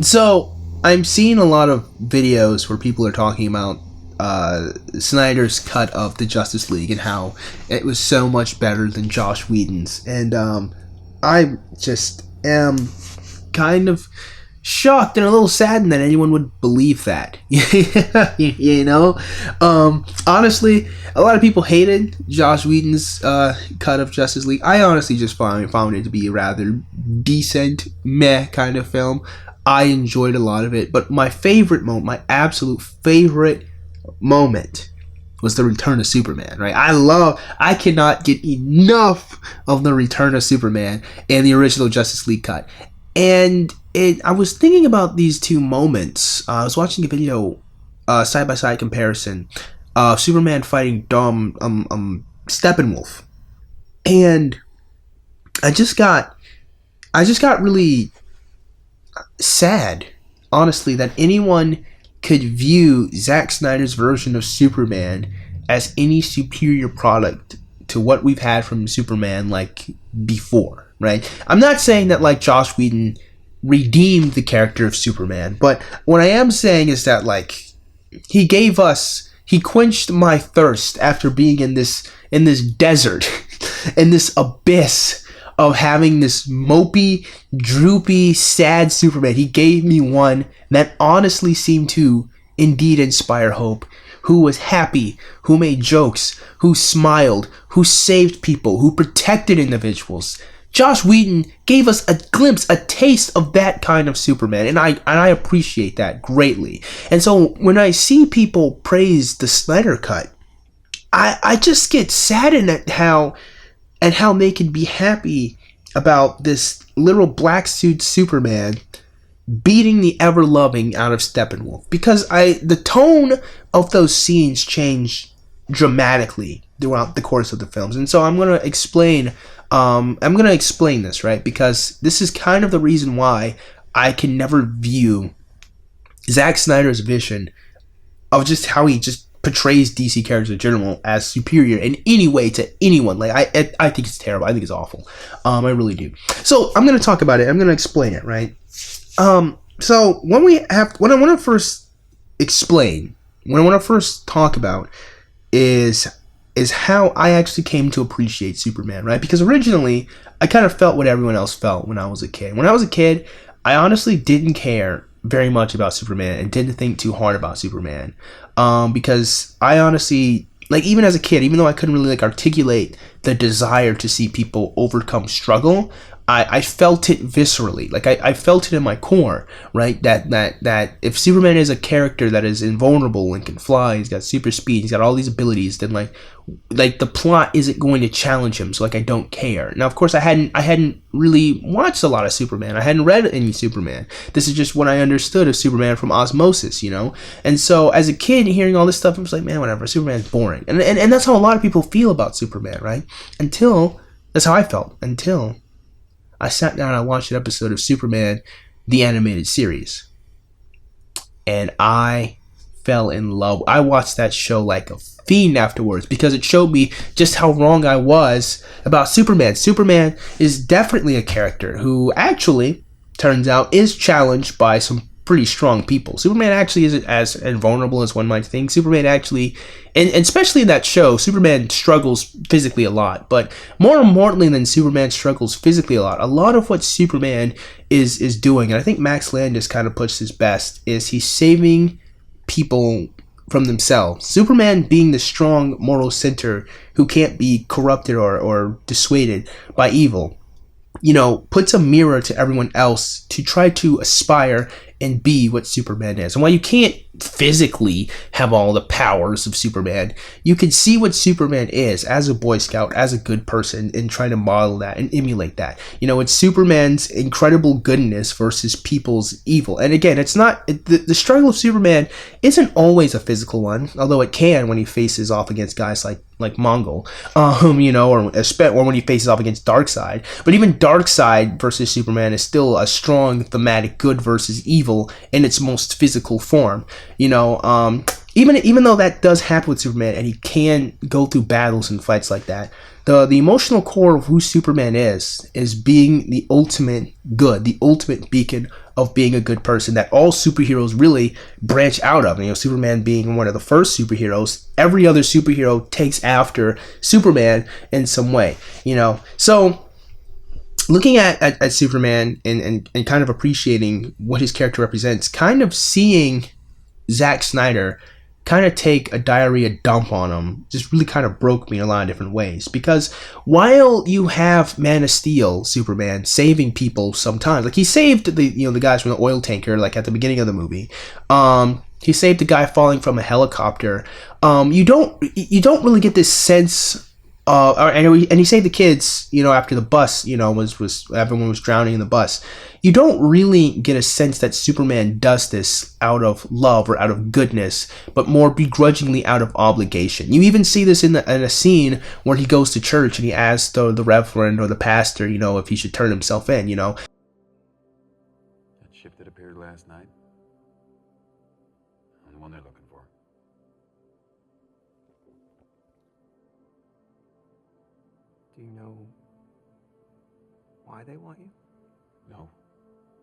So I'm seeing a lot of videos where people are talking about Snyder's cut of the Justice League and how it was so much better than Josh Whedon's, and I just am kind of shocked and a little saddened that anyone would believe that. You know, honestly, a lot of people hated Josh Whedon's cut of Justice League. I honestly just found it to be a rather decent, meh kind of film. I enjoyed a lot of it, but my favorite moment, my absolute favorite moment, was the Return of Superman, right? I cannot get enough of the Return of Superman and the original Justice League cut. And I was thinking about these two moments. I was watching a video, side-by-side comparison of Superman fighting Steppenwolf. And I just got really sad, honestly, that anyone could view Zack Snyder's version of Superman as any superior product to what we've had from Superman like before, right? I'm not saying that like Josh Whedon redeemed the character of Superman, but what I am saying is that like he quenched my thirst after being in this desert, in this abyss of having this mopey, droopy, sad Superman. He gave me one that honestly seemed to indeed inspire hope, who was happy, who made jokes, who smiled, who saved people, who protected individuals. Josh Whedon gave us a glimpse, a taste of that kind of Superman, and I appreciate that greatly. And so when I see people praise the Snyder Cut, I just get saddened at how they can be happy about this little black suit Superman beating the ever-loving out of Steppenwolf, because the tone of those scenes change dramatically throughout the course of the films. And so I'm going to explain this, right? Because this is kind of the reason why I can never view Zack Snyder's vision of just how he just portrays DC characters in general as superior in any way to anyone. Like I think it's terrible. I think it's awful. I really do. So I'm going to talk about it. I'm going to explain it, right? So what I want to first explain, what I want to first talk about is how I actually came to appreciate Superman, right? Because originally I kind of felt what everyone else felt when I was a kid. When I was a kid, I honestly didn't care very much about Superman and didn't think too hard about Superman. Because I honestly, like, even as a kid, even though I couldn't really like articulate the desire to see people overcome struggle, I felt it viscerally. Like I felt it in my core, right? That if Superman is a character that is invulnerable and can fly, he's got super speed, he's got all these abilities, then like the plot isn't going to challenge him. So like I don't care. Now of course I hadn't really watched a lot of Superman. I hadn't read any Superman. This is just what I understood of Superman from osmosis, you know. And so as a kid, hearing all this stuff, I was like, man, whatever. Superman's boring. And that's how a lot of people feel about Superman, right? That's how I felt until I sat down and I watched an episode of Superman, the animated series. And I fell in love. I watched that show like a fiend afterwards because it showed me just how wrong I was about Superman. Superman is definitely a character who actually, turns out, is challenged by some pretty strong people. Superman actually isn't as invulnerable as one might think. Superman actually, and especially in that show, Superman struggles physically a lot. But more importantly than Superman struggles physically a lot of what Superman is doing, and I think Max Landis kind of puts his best, is he's saving people from themselves. Superman, being the strong moral center who can't be corrupted or dissuaded by evil, you know, puts a mirror to everyone else to try to aspire and be what Superman is. And while you can't physically have all the powers of Superman, you can see what Superman is as a Boy Scout, as a good person, and try to model that and emulate that. You know, it's Superman's incredible goodness versus people's evil. And again, it's not, the struggle of Superman isn't always a physical one, although it can when he faces off against guys like Mongol, you know, or when he faces off against Darkseid. But even Darkseid versus Superman is still a strong thematic good versus evil in its most physical form. You know, even though that does happen with Superman and he can go through battles and fights like that, the emotional core of who Superman is being the ultimate good, the ultimate beacon of being a good person that all superheroes really branch out of. You know, Superman being one of the first superheroes, every other superhero takes after Superman in some way, you know. So looking at Superman and kind of appreciating what his character represents, kind of seeing Zack Snyder kind of take a diarrhea dump on him just really kind of broke me in a lot of different ways. Because while you have Man of Steel Superman saving people sometimes, like he saved the guys from the oil tanker, like at the beginning of the movie, he saved the guy falling from a helicopter. You don't really get this sense. And he saved the kids, you know, after the bus, you know, was everyone was drowning in the bus. You don't really get a sense that Superman does this out of love or out of goodness, but more begrudgingly out of obligation. You even see this in a scene where he goes to church and he asks the reverend or the pastor, you know, if he should turn himself in, you know. That ship that appeared last night, I'm the one they're looking for. Do you know why they want you? No,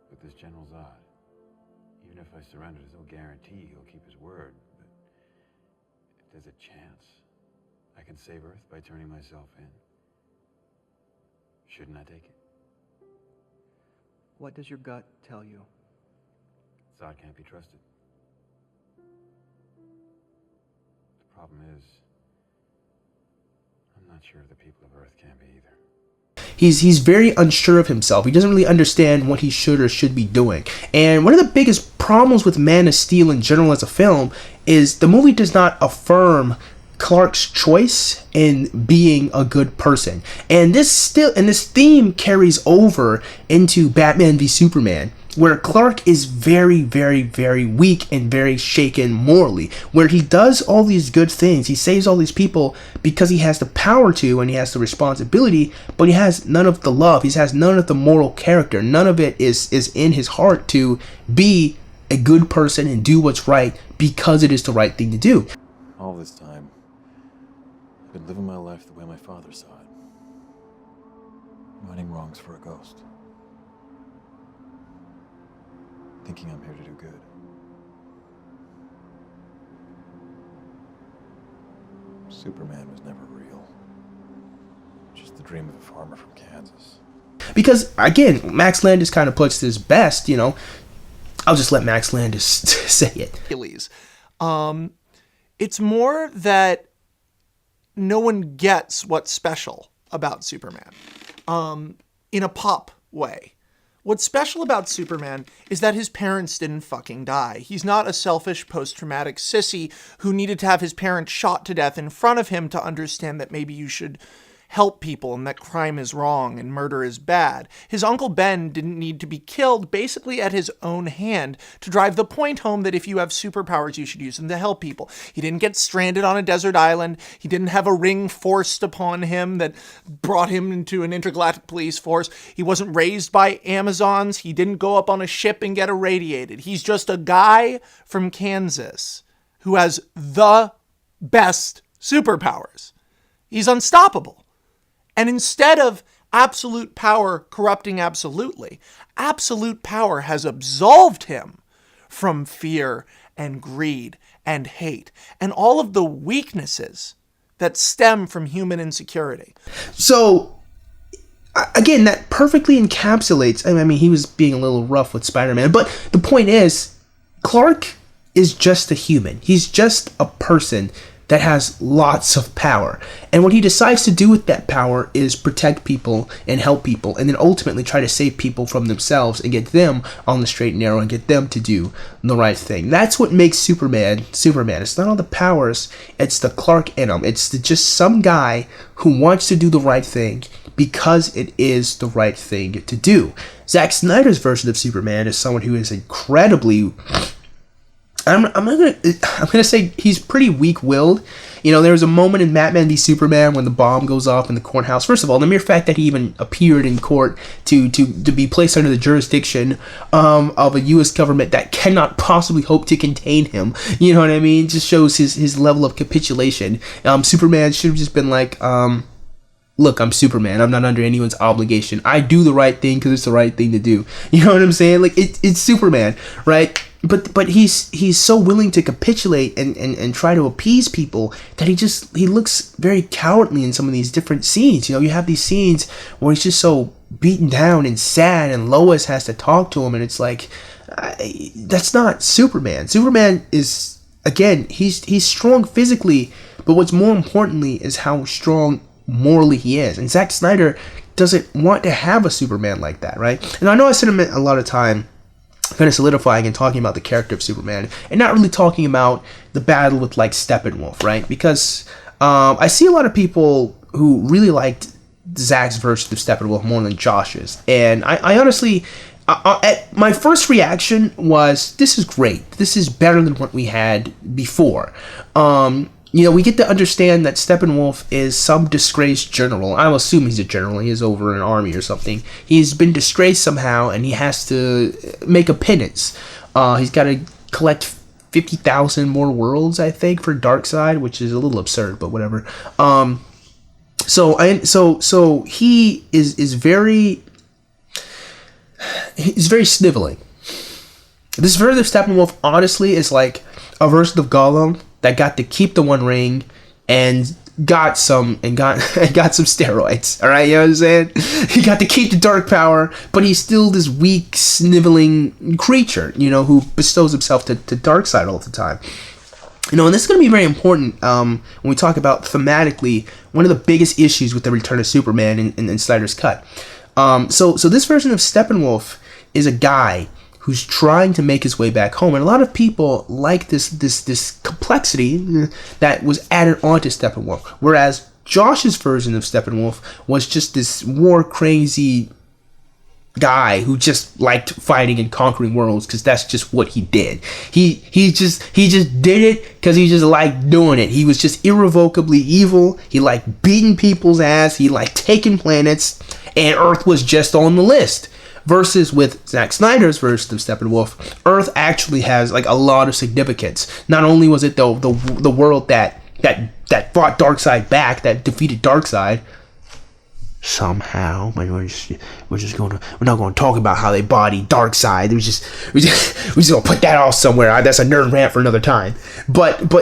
but this general's odd. Even if I surrender, there's no guarantee he'll keep his word. But if there's a chance I can save Earth by turning myself in, shouldn't I take it? What does your gut tell you? Zod can't be trusted. The problem is, I'm not sure the people of Earth can be either. He's very unsure of himself. He doesn't really understand what he should or should be doing. And one of the biggest problems with Man of Steel in general as a film is the movie does not affirm Clark's choice in being a good person. And this theme carries over into Batman v Superman, where Clark is very, very, very weak and very shaken morally, where he does all these good things. He saves all these people because he has the power to and he has the responsibility, but he has none of the love. He has none of the moral character. None of it is in his heart to be a good person and do what's right because it is the right thing to do. All this time, I've been living my life the way my father saw it. Righting wrongs for a ghost. Thinking I'm here to do good. Superman was never real. Just the dream of a farmer from Kansas. Because, again, Max Landis kind of puts this best, you know. I'll just let Max Landis say it. It's more that no one gets what's special about Superman in a pop way. What's special about Superman is that his parents didn't fucking die. He's not a selfish post-traumatic sissy who needed to have his parents shot to death in front of him to understand that maybe you should help people and that crime is wrong and murder is bad. His Uncle Ben didn't need to be killed basically at his own hand to drive the point home that if you have superpowers, you should use them to help people. He didn't get stranded on a desert island. He didn't have a ring forced upon him that brought him into an intergalactic police force. He wasn't raised by Amazons. He didn't go up on a ship and get irradiated. He's just a guy from Kansas who has the best superpowers. He's unstoppable. And instead of absolute power corrupting absolutely, absolute power has absolved him from fear and greed and hate and all of the weaknesses that stem from human insecurity. So, again, that perfectly encapsulates, I mean, he was being a little rough with Spider-Man, but the point is, Clark is just a human. He's just a person that has lots of power. And what he decides to do with that power is protect people and help people, and then ultimately try to save people from themselves and get them on the straight and narrow and get them to do the right thing. That's what makes Superman. It's not all the powers, it's the Clark in him. It's just some guy who wants to do the right thing because it is the right thing to do. Zack Snyder's version of Superman is someone who is incredibly... I'm gonna say he's pretty weak-willed. You know, there was a moment in Batman v Superman when the bomb goes off in the courthouse. First of all, the mere fact that he even appeared in court to be placed under the jurisdiction of a U.S. government that cannot possibly hope to contain him, you know what I mean, just shows his level of capitulation. Superman should have just been like, look, I'm Superman. I'm not under anyone's obligation. I do the right thing because it's the right thing to do. You know what I'm saying? Like, it's Superman, right? But he's so willing to capitulate and try to appease people that he looks very cowardly in some of these different scenes. You know, you have these scenes where he's just so beaten down and sad, and Lois has to talk to him, and it's like, that's not Superman. Superman is, again, he's strong physically, but what's more importantly is how strong morally he is. And Zack Snyder doesn't want to have a Superman like that, right? And I know I spent a lot of time kind of solidifying and talking about the character of Superman and not really talking about the battle with like Steppenwolf, right? Because I see a lot of people who really liked Zack's version of Steppenwolf more than Josh's, and I honestly, my first reaction was, this is great. This is better than what we had before. You know, we get to understand that Steppenwolf is some disgraced general. I'm assuming he's a general. He is over an army or something. He's been disgraced somehow, and he has to make a penance. He's got to collect 50,000 more worlds, I think, for Darkseid, which is a little absurd, but whatever. So he is very sniveling. This version of Steppenwolf honestly is like a version of Gollum that got to keep the One Ring and got some steroids. All right, you know what I'm saying? He got to keep the dark power, but he's still this weak, sniveling creature, you know, who bestows himself to Darkseid all the time. You know, and this is going to be very important when we talk about thematically one of the biggest issues with the return of Superman in Snyder's cut. So this version of Steppenwolf is a guy who's trying to make his way back home, and a lot of people like this complexity that was added onto Steppenwolf, whereas Josh's version of Steppenwolf was just this war crazy guy who just liked fighting and conquering worlds because that's just what he did. He just did it because he just liked doing it. He was just irrevocably evil. He liked beating people's ass. He liked taking planets, and Earth was just on the list. Versus with Zack Snyder's version of Steppenwolf, Earth actually has like a lot of significance. Not only was it the world that fought Darkseid back, that defeated Darkseid somehow. We're not going to talk about how they bodied Darkseid. We're just going to put that off somewhere. That's a nerd rant for another time. But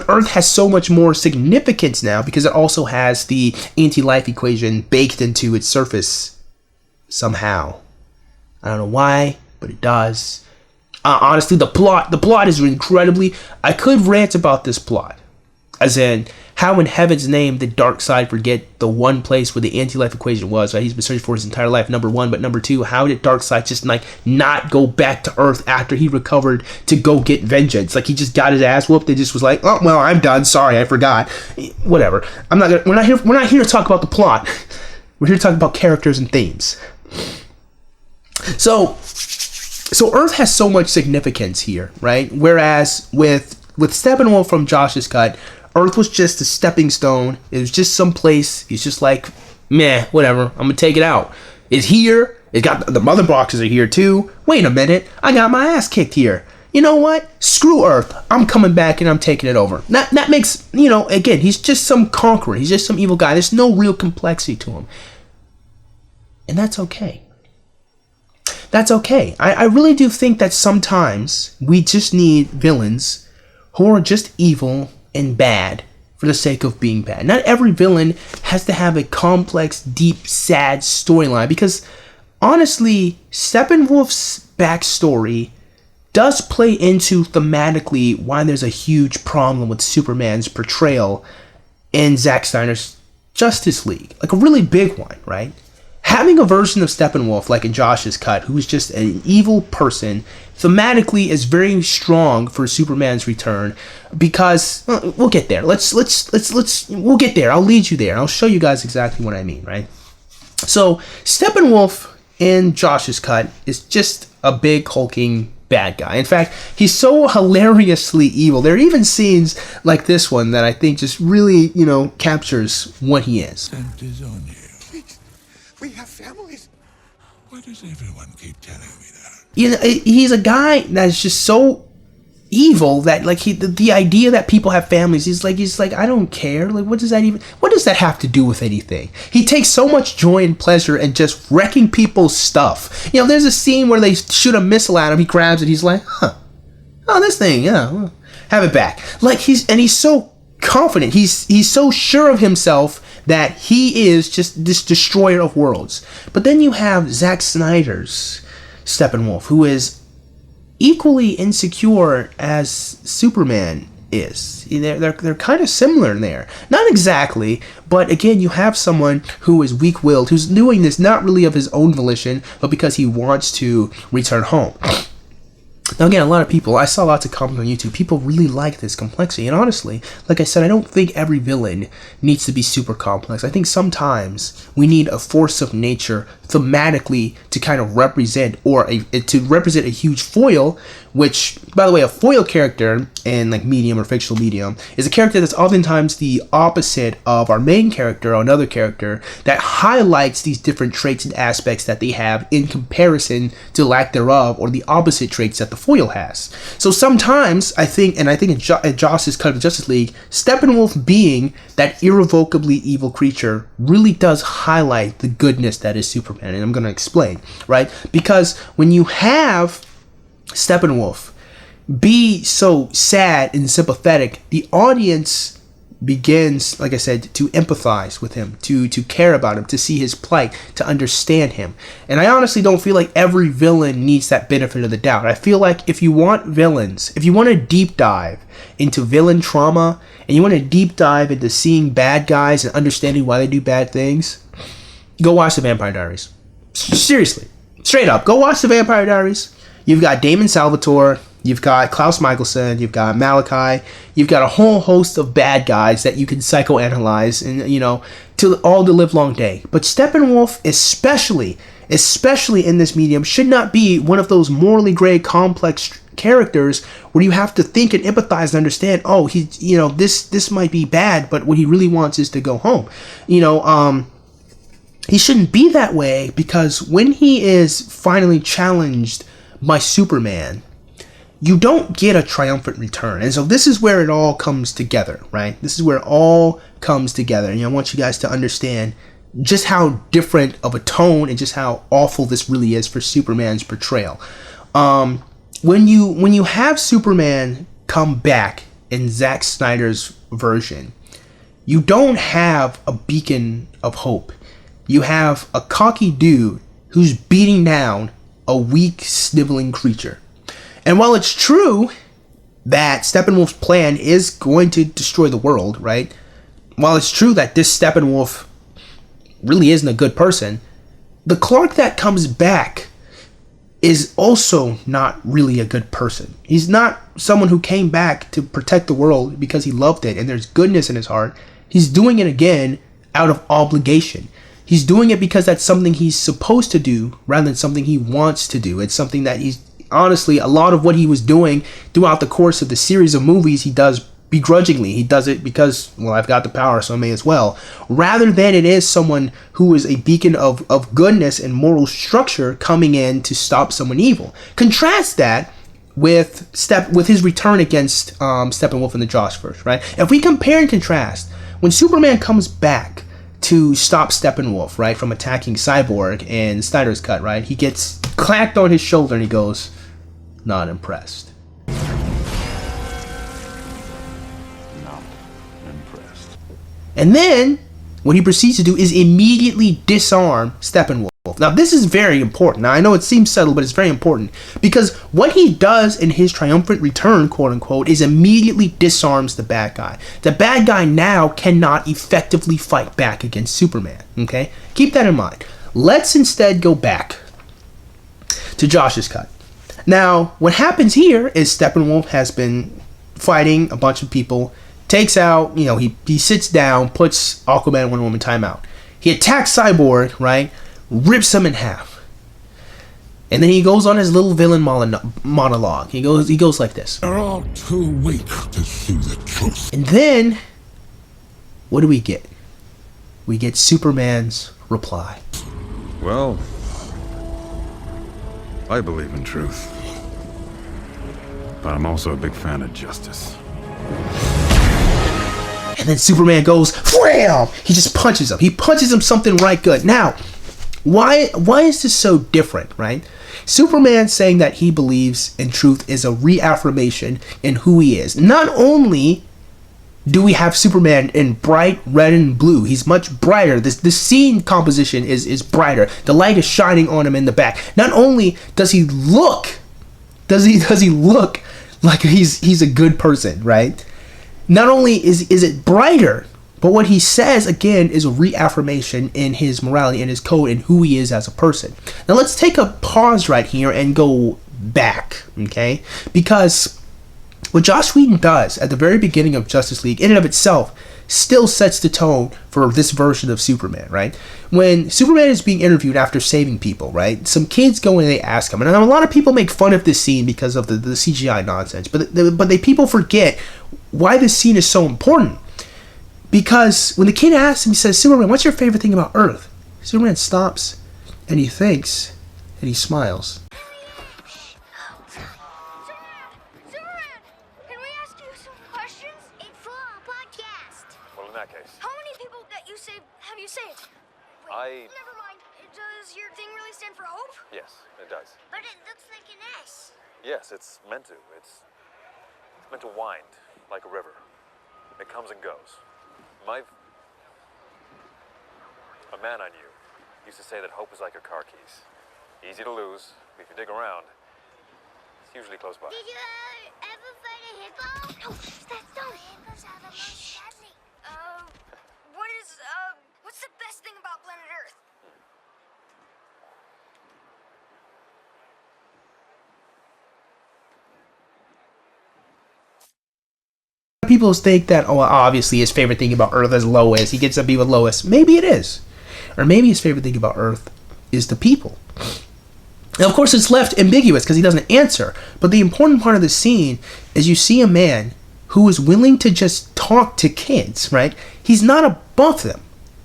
Earth has so much more significance now because it also has the anti-life equation baked into its surface somehow. I don't know why, but it does. Honestly, the plot is incredibly... I could rant about this plot. As in, how in heaven's name did Darkseid forget the one place where the anti-life equation was, right? He's been searching for his entire life, number one. But number two, how did Darkseid just like not go back to Earth after he recovered to go get vengeance? Like, he just got his ass whooped and just was like, oh, well, I'm done. Sorry, I forgot. Whatever. We're not here to talk about the plot. We're here to talk about characters and themes. So Earth has so much significance here, right? Whereas with Steppenwolf from Josh's cut, Earth was just a stepping stone. It was just some place. He's just like, meh, whatever. I'm gonna take it out. It's here. It got the mother boxes are here too. Wait a minute, I got my ass kicked here. You know what? Screw Earth. I'm coming back and I'm taking it over. That makes, you know, again, he's just some conqueror. He's just some evil guy. There's no real complexity to him, and that's okay. That's okay. I really do think that sometimes we just need villains who are just evil and bad for the sake of being bad. Not every villain has to have a complex, deep, sad storyline, because honestly, Steppenwolf's backstory does play into thematically why there's a huge problem with Superman's portrayal in Zack Snyder's Justice League. Like a really big one, right? Having a version of Steppenwolf, like in Josh's cut, who is just an evil person, thematically is very strong for Superman's return, because we'll get there. We'll get there. I'll lead you there. I'll show you guys exactly what I mean, right? So Steppenwolf in Josh's cut is just a big hulking bad guy. In fact, he's so hilariously evil. There are even scenes like this one that I think just really, you know, captures what he is. Scent is on you. We have families. Why does everyone keep telling me that? You know, he's a guy that's just so evil that like the idea that people have families, he's like I don't care, like what does that have to do with anything? He takes so much joy and pleasure in just wrecking people's stuff. You know, there's a scene where they shoot a missile at him, he grabs it, he's like, oh, this thing, yeah, well, have it back. Like he's so confident, he's so sure of himself that he is just this destroyer of worlds. But then you have Zack Snyder's Steppenwolf, who is equally insecure as Superman is. They're kind of similar there. Not exactly, but again, you have someone who is weak-willed, who's doing this not really of his own volition, but because he wants to return home. Now again, a lot of people, I saw lots of comments on YouTube, people really like this complexity, and honestly, like I said, I don't think every villain needs to be super complex. I think sometimes we need a force of nature thematically to kind of represent, or to represent a huge foil, which, by the way, a foil character in like medium or fictional medium is a character that's oftentimes the opposite of our main character or another character that highlights these different traits and aspects that they have in comparison to lack thereof, or the opposite traits that the foil has. So sometimes I think in Joss's cut of the Justice League, Steppenwolf being that irrevocably evil creature really does highlight the goodness that is Superman, and I'm going to explain, right? Because when you have Steppenwolf be so sad and sympathetic, the audience begins, like I said, to empathize with him, to care about him, to see his plight, to understand him. And I honestly don't feel like every villain needs that benefit of the doubt. I feel like if you want villains, if you want to deep dive into villain trauma, and you want to deep dive into seeing bad guys and understanding why they do bad things, go watch The Vampire Diaries. Seriously, straight up, go watch The Vampire Diaries. You've got Damon Salvatore, you've got Klaus Michelson, you've got Malachi, you've got a whole host of bad guys that you can psychoanalyze, and to all the live long day. But Steppenwolf, especially in this medium, should not be one of those morally gray, complex characters where you have to think and empathize and understand, oh, this might be bad, but what he really wants is to go home. He shouldn't be that way, because when he is finally challenged by Superman, you don't get a triumphant return. And so this is where it all comes together, right? This is where it all comes together. And I want you guys to understand just how different of a tone and just how awful this really is for Superman's portrayal. When you have Superman come back in Zack Snyder's version, you don't have a beacon of hope. You have a cocky dude who's beating down a weak, sniveling creature. And while it's true that Steppenwolf's plan is going to destroy the world, right? While it's true that this Steppenwolf really isn't a good person, the Clark that comes back is also not really a good person. He's not someone who came back to protect the world because he loved it and there's goodness in his heart. He's doing it again out of obligation. He's doing it because that's something he's supposed to do rather than something he wants to do. It's something that he's, honestly, a lot of what he was doing throughout the course of the series of movies, he does begrudgingly. He does it because, well, I've got the power, so I may as well. Rather than it is someone who is a beacon of goodness and moral structure coming in to stop someone evil. Contrast that with his return against Steppenwolf in the Jossverse, right? If we compare and contrast, when Superman comes back to stop Steppenwolf, right, from attacking Cyborg in Snyder's Cut, right, he gets clacked on his shoulder and he goes, not impressed. Not impressed. And then what he proceeds to do is immediately disarm Steppenwolf. Now this is very important. Now I know it seems subtle, but it's very important, because what he does in his triumphant return, quote unquote, is immediately disarms the bad guy. The bad guy now cannot effectively fight back against Superman. Okay, keep that in mind. Let's instead go back to Josh's cut. Now what happens here is Steppenwolf has been fighting a bunch of people, takes out, he sits down, puts Aquaman and Wonder Woman timeout. He attacks Cyborg, right? Rips him in half. And then he goes on his little villain monologue. He goes like this. They're all too weak to see the truth. And then, what do we get? We get Superman's reply. Well, I believe in truth. But I'm also a big fan of justice. And then Superman goes, wham! He just punches him. He punches him something right good. Now, why is this so different, right? Superman saying that he believes in truth is a reaffirmation in who he is. Not only do we have Superman in bright red and blue, he's much brighter. This scene composition is brighter. The light is shining on him in the back. Not only does he look like he's a good person, right? Not only is it brighter, but what he says, again, is a reaffirmation in his morality and his code and who he is as a person. Now, let's take a pause right here and go back, okay? Because what Joss Whedon does at the very beginning of Justice League, in and of itself, still sets the tone for this version of Superman, right? When Superman is being interviewed after saving people, right? Some kids go and they ask him, and a lot of people make fun of this scene because of the CGI nonsense, but people forget why this scene is so important. Because when the kid asks him, he says, Superman, what's your favorite thing about Earth? Superman stops, and he thinks, and he smiles. Superman, can we ask you some questions? It's for our podcast. Well, in that case, How many people that you saved have you saved? Wait, never mind. Does your thing really stand for hope? yes, it does. But it looks like an S. Yes, it's meant to. It's meant to wind like a river. It comes and goes. A man I knew used to say that hope is like your car keys. Easy to lose, but if you dig around, it's usually close by. Did you ever fight a hippo? No, that's not. Hippos are the most deadly. What's the best thing about planet Earth? People think that, oh, obviously his favorite thing about Earth is Lois. He gets to be with Lois. Maybe it is. Or maybe his favorite thing about Earth is the people. Now, of course, it's left ambiguous because he doesn't answer. But the important part of the scene is you see a man who is willing to just talk to kids, right? He's not above them.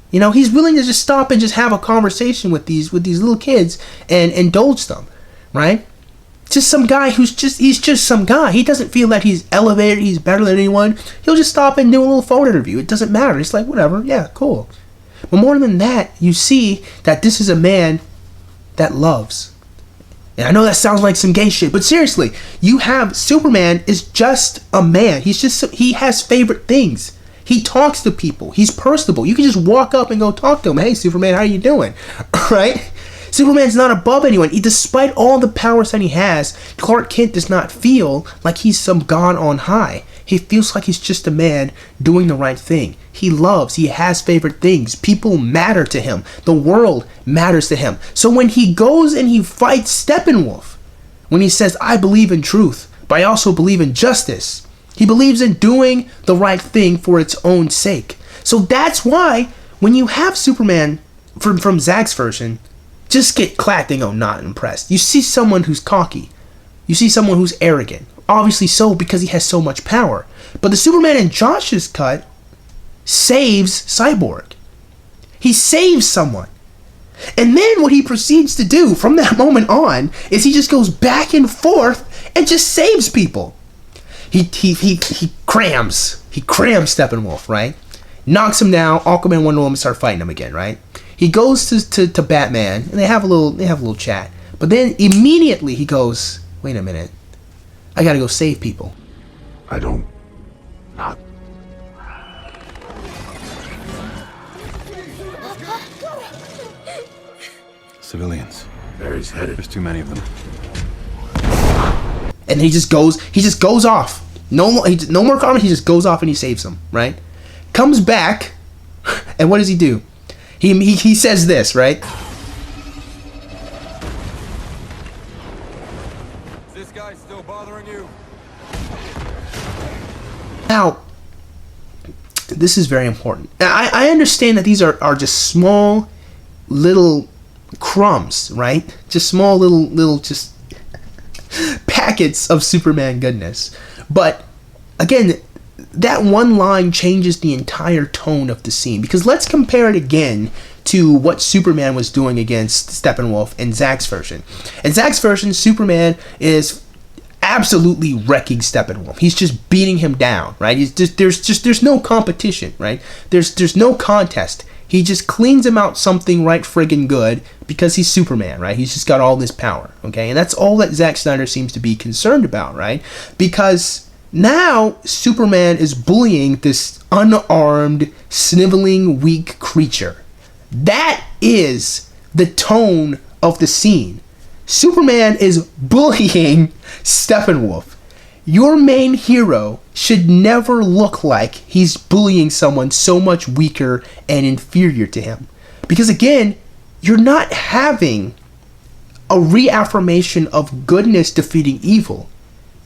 You know, he's willing to just stop and just have a conversation with these little kids and indulge them, right? Just some guy he's just some guy. He doesn't feel that he's elevated, he's better than anyone. He'll just stop and do a little phone interview. It doesn't matter. It's like, whatever, yeah, cool. But more than that, you see that this is a man that loves. And I know that sounds like some gay shit, but seriously, you have Superman is just a man. He has favorite things. He talks to people. He's personable. You can just walk up and go talk to him. Hey, Superman, how you doing? Right? Superman's not above anyone. Despite all the powers that he has, Clark Kent does not feel like he's some god on high. He feels like he's just a man doing the right thing. He loves. He has favorite things. People matter to him. The world matters to him. So when he goes and he fights Steppenwolf, when he says, I believe in truth, but I also believe in justice, he believes in doing the right thing for its own sake. So that's why when you have Superman from Zack's version, just get clapped and go, not impressed. You see someone who's cocky. You see someone who's arrogant. Obviously so, because he has so much power. But the Superman in Josh's cut saves Cyborg. He saves someone. And then what he proceeds to do from that moment on is he just goes back and forth and just saves people. He crams Steppenwolf, right? Knocks him down. Aquaman and Wonder Woman start fighting him again, right? He goes to Batman and they have a little chat. But then immediately he goes, wait a minute, I gotta go save people. I don't. Not. Civilians. Where he's headed. There's too many of them. And he just goes off. No more comment. He just goes off and he saves them, right? Comes back, and what does he do? He says this, right? Is this guy still bothering you? Now, this is very important. I understand that these are just small little crumbs, right? Just small little just packets of Superman goodness. But again, that one line changes the entire tone of the scene. Because let's compare it again to what Superman was doing against Steppenwolf in Zack's version. In Zack's version, Superman is absolutely wrecking Steppenwolf. He's just beating him down, right? There's no competition, right? There's no contest. He just cleans him out something right friggin' good because he's Superman, right? He's just got all this power, okay? And that's all that Zack Snyder seems to be concerned about, right? Because now Superman is bullying this unarmed, sniveling, weak creature. That is the tone of the scene. Superman is bullying Steppenwolf. Your main hero should never look like he's bullying someone so much weaker and inferior to him. Because again, you're not having a reaffirmation of goodness defeating evil.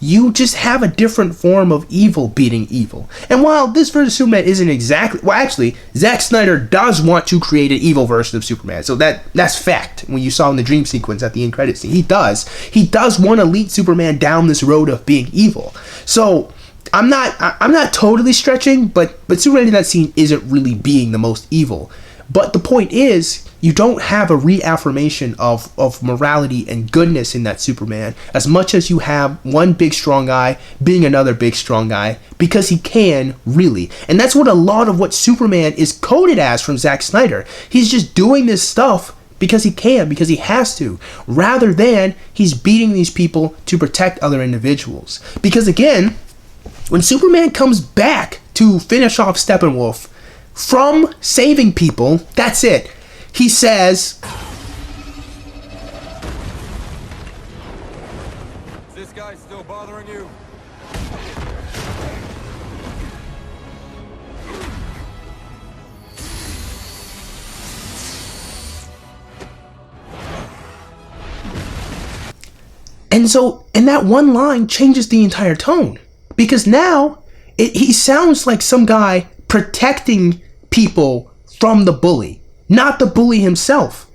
You just have a different form of evil beating evil. And while this version of Superman isn't exactly... Well, actually, Zack Snyder does want to create an evil version of Superman. So that's fact. When you saw in the dream sequence at the end credits scene, he does. He does want to lead Superman down this road of being evil. So I'm not totally stretching, but Superman in that scene isn't really being the most evil. But the point is, you don't have a reaffirmation of morality and goodness in that Superman as much as you have one big strong guy being another big strong guy because he can, really. And that's what a lot of what Superman is coded as from Zack Snyder. He's just doing this stuff because he can, because he has to, rather than he's beating these people to protect other individuals. Because again, when Superman comes back to finish off Steppenwolf from saving people, that's it. He says, Is this guy still bothering you? and that one line changes the entire tone. Because now, he sounds like some guy protecting people from the bully, not the bully himself.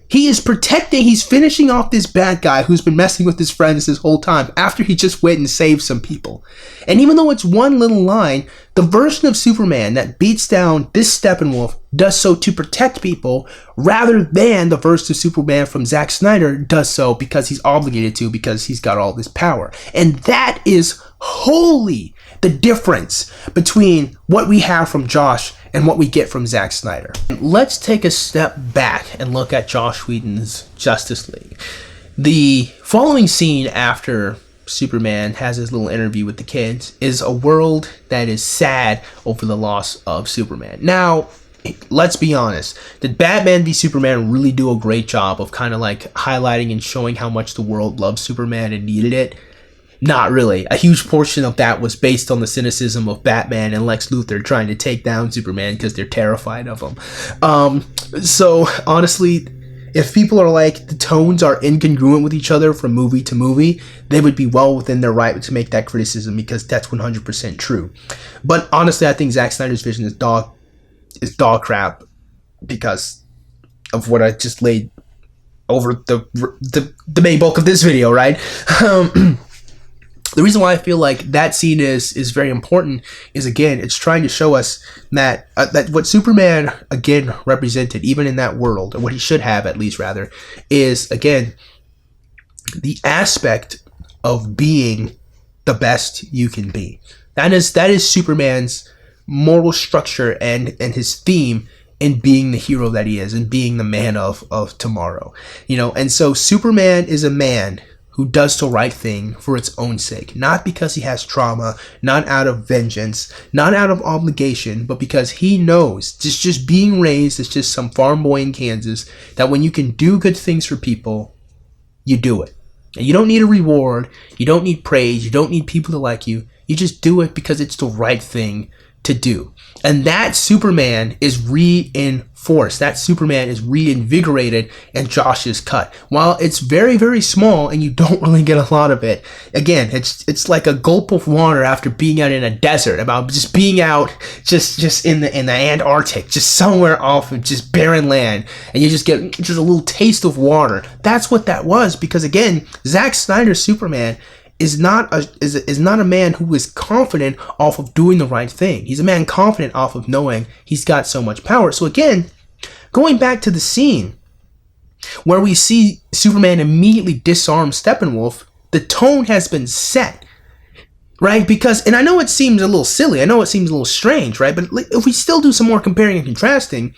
He is protecting, he's finishing off this bad guy who's been messing with his friends this whole time after he just went and saved some people. And even though it's one little line, the version of Superman that beats down this Steppenwolf does so to protect people rather than the version of Superman from Zack Snyder does so because he's obligated to, because he's got all this power. And that is wholly the difference between what we have from Josh and what we get from Zack Snyder. Let's take a step back and look at Joss Whedon's Justice League. The following scene after Superman has his little interview with the kids is a world that is sad over the loss of Superman. Now, let's be honest. Did Batman v Superman really do a great job of kind of like highlighting and showing how much the world loved Superman and needed it? Not really. A huge portion of that was based on the cynicism of Batman and Lex Luthor trying to take down Superman because they're terrified of him. So honestly, if people are like, the tones are incongruent with each other from movie to movie, they would be well within their right to make that criticism because that's 100% true. But honestly, I think Zack Snyder's vision is dog crap because of what I just laid over the main bulk of this video, right? The reason why I feel like that scene is very important is, again, it's trying to show us that that what Superman, again, represented, even in that world, or what he should have at least, rather, is, again, the aspect of being the best you can be. That is Superman's moral structure and his theme in being the hero that he is and being the man of tomorrow. You know, and so Superman is a man who does the right thing for its own sake, not because he has trauma, not out of vengeance, not out of obligation, but because he knows, just being raised as just some farm boy in Kansas, that when you can do good things for people, you do it. And you don't need a reward, you don't need praise, you don't need people to like you, you just do it because it's the right thing to do. And that Superman is reinforced. That Superman is reinvigorated in Josh's cut. While it's very, very small and you don't really get a lot of it, again, it's like a gulp of water after being out in a desert, about just being out just in the Antarctic, just somewhere off of just barren land, and you just get just a little taste of water. That's what that was, because again, Zack Snyder's Superman is not a man who is confident off of doing the right thing. He's a man confident off of knowing he's got so much power. So again, going back to the scene where we see Superman immediately disarm Steppenwolf, The tone has been set, right? Because, and I know it seems a little silly, I know it seems a little strange, right? But if we still do some more comparing and contrasting,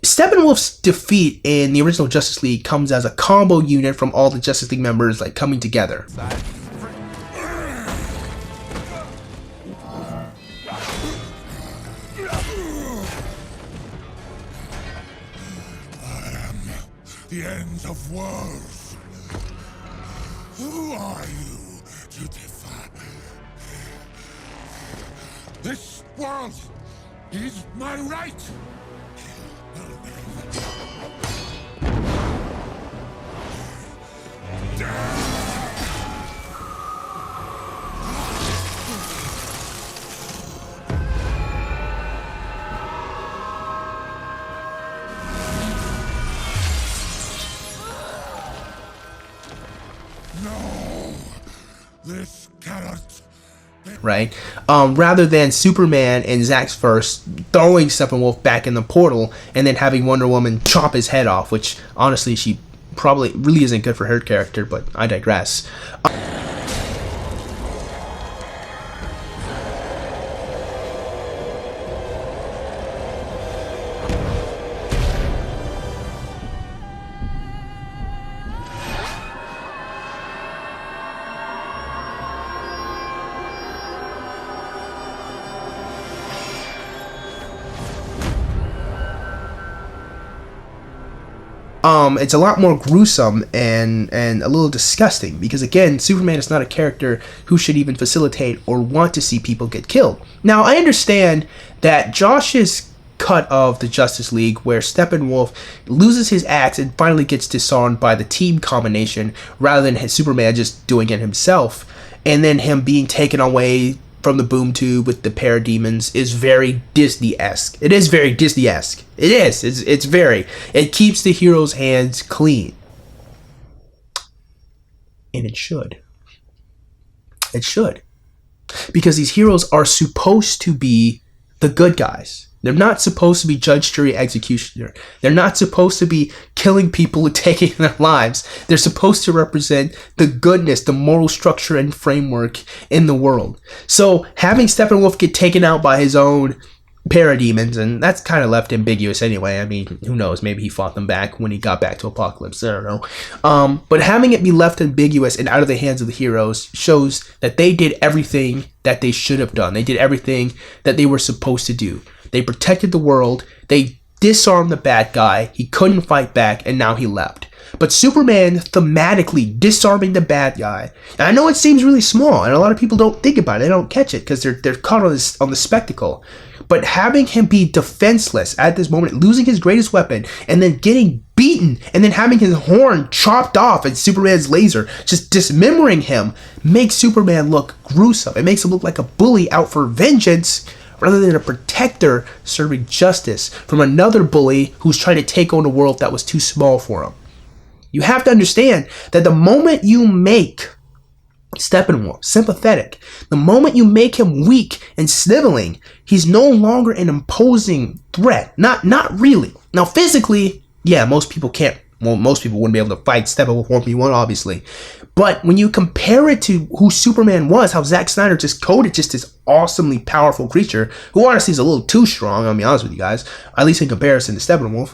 Steppenwolf's defeat in the original Justice League comes as a combo unit from all the Justice League members, like, coming together. The end of worlds. Who are you to defy? This world is my right. No, this cannot. Right? Rather than Superman and Zack's first throwing Steppenwolf back in the portal and then having Wonder Woman chop his head off, which honestly she probably really isn't good for her character, but I digress. It's a lot more gruesome and a little disgusting because, again, Superman is not a character who should even facilitate or want to see people get killed. Now, I understand that Josh's cut of the Justice League, where Steppenwolf loses his axe and finally gets disarmed by the team combination rather than Superman just doing it himself, and then him being taken away from the boom tube with the parademons, is very Disney-esque. It is very Disney-esque. It is. It's very. It keeps the hero's hands clean. And it should. It should. Because these heroes are supposed to be the good guys. They're not supposed to be judge, jury, executioner. They're not supposed to be killing people and taking their lives. They're supposed to represent the goodness, the moral structure and framework in the world. So having Steppenwolf get taken out by his own parademons, and that's kind of left ambiguous anyway. I mean, who knows? Maybe he fought them back when he got back to Apocalypse. I don't know. But having it be left ambiguous and out of the hands of the heroes shows that they did everything that they should have done. They did everything that they were supposed to do. They protected the world. They disarmed the bad guy. He couldn't fight back, and now he left. But Superman thematically disarming the bad guy. And I know it seems really small, and a lot of people don't think about it. They don't catch it because they're caught on the spectacle. But having him be defenseless at this moment, losing his greatest weapon, and then getting beaten, and then having his horn chopped off and Superman's laser just dismembering him, makes Superman look gruesome. It makes him look like a bully out for vengeance, rather than a protector serving justice from another bully who's trying to take on a world that was too small for him. You have to understand that the moment you make Steppenwolf sympathetic, the moment you make him weak and sniveling, he's no longer an imposing threat. Not really. Now, physically, yeah, most people wouldn't be able to fight Steppenwolf 1v1, obviously. But when you compare it to who Superman was, how Zack Synder just coded just this awesomely powerful creature, who honestly is a little too strong, I'll be honest with you guys, at least in comparison to Steppenwolf.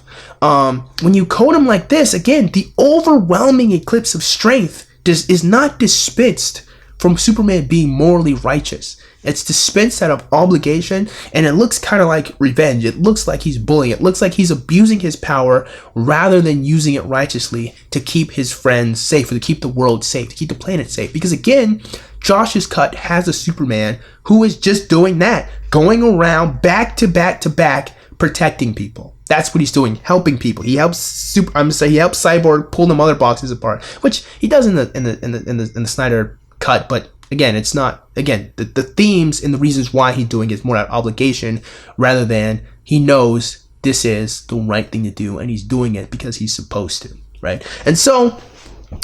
When you code him like this, again, the overwhelming eclipse of strength is not dispensed from Superman being morally righteous. It's dispensed out of obligation, and it looks kind of like revenge. It looks like he's bullying. It looks like he's abusing his power rather than using it righteously to keep his friends safe, or to keep the world safe, to keep the planet safe. Because again, Josh's cut has a Superman who is just doing that, going around back to back to back, protecting people. That's what he's doing, helping people. He helps he helps Cyborg pull the mother boxes apart, which he does in the Snyder cut, but again, it's not, again, the themes and the reasons why he's doing it is more out of obligation rather than he knows this is the right thing to do and he's doing it because he's supposed to, right? And so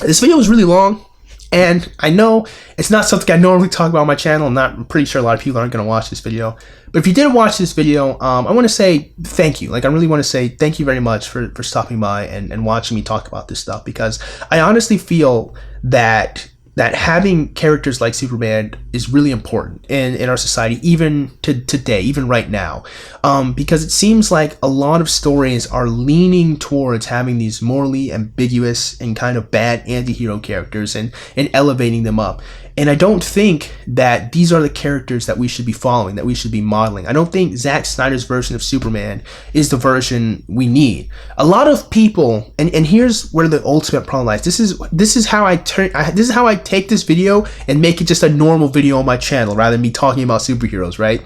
this video was really long, and I know it's not something I normally talk about on my channel. I'm pretty sure a lot of people aren't going to watch this video. But if you did watch this video, I want to say thank you. Like, I really want to say thank you very much for stopping by and watching me talk about this stuff, because I honestly feel that that having characters like Superman is really important in our society, even to today, even right now, because it seems like a lot of stories are leaning towards having these morally ambiguous and kind of bad anti-hero characters and elevating them up. And I don't think that these are the characters that we should be following, that we should be modeling. I don't think Zack Snyder's version of Superman is the version we need. A lot of people, and here's where the ultimate problem lies. This is how I take this video and make it just a normal video on my channel rather than me talking about superheroes, right?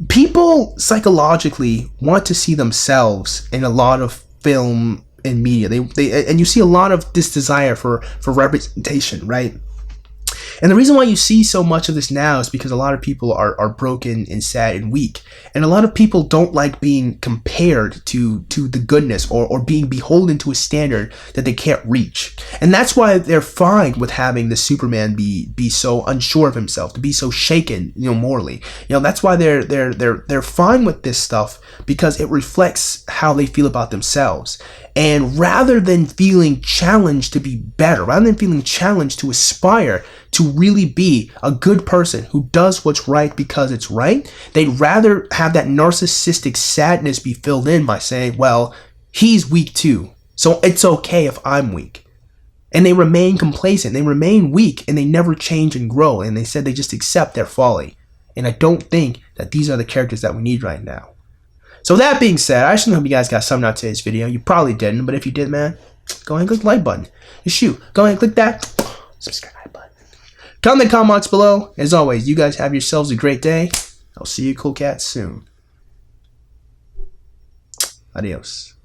People psychologically want to see themselves in a lot of film and media. They and you see a lot of this desire for representation, right? And the reason why you see so much of this now is because a lot of people are broken and sad and weak. And a lot of people don't like being compared to the goodness or being beholden to a standard that they can't reach. And that's why they're fine with having the Superman be so unsure of himself, to be so shaken, morally. That's why they're fine with this stuff, because it reflects how they feel about themselves. And rather than feeling challenged to be better, rather than feeling challenged to aspire to really be a good person who does what's right because it's right, they'd rather have that narcissistic sadness be filled in by saying, well, he's weak too, so it's okay if I'm weak. And they remain complacent, they remain weak, and they never change and grow, and they said they just accept their folly. And I don't think that these are the characters that we need right now. So that being said, I just hope you guys got something out of today's video. You probably didn't, but if you did, man, go ahead and click the like button. Just shoot. Go ahead and click that subscribe button. Comment in the comments below. As always, you guys have yourselves a great day. I'll see you cool cats soon. Adios.